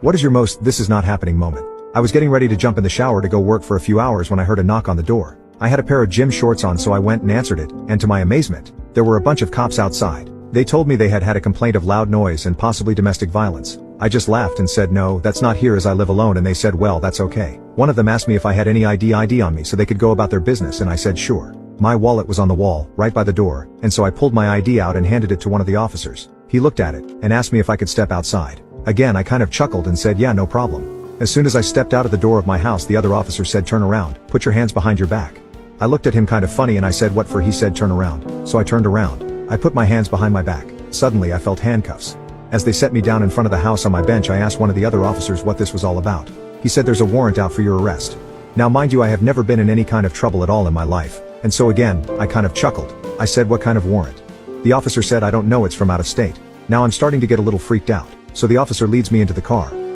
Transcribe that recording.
What is your most "this is not happening" moment? I was getting ready to jump in the shower to go work for a few hours when I heard a knock on the door. I had a pair of gym shorts on, so I went and answered it, and to my amazement, there were a bunch of cops outside. They told me they had had a complaint of loud noise and possibly domestic violence. I just laughed and said no, that's not here as I live alone, and they said well, that's okay. One of them asked me if I had any ID on me so they could go about their business, and I said sure. My wallet was on the wall, right by the door, and so I pulled my ID out and handed it to one of the officers. He looked at it, and asked me if I could step outside. Again I kind of chuckled and said yeah, no problem. As soon as I stepped out of the door of my house, the other officer said turn around, put your hands behind your back. I looked at him kind of funny and I said what for. He said turn around. So I turned around. I put my hands behind my back. Suddenly I felt handcuffs. As they set me down in front of the house on my bench, I asked one of the other officers what this was all about. He said there's a warrant out for your arrest. Now mind you, I have never been in any kind of trouble at all in my life, and so again, I kind of chuckled. I said what kind of warrant? The officer said I don't know, it's from out of state. Now I'm starting to get a little freaked out, so the officer leads me into the car.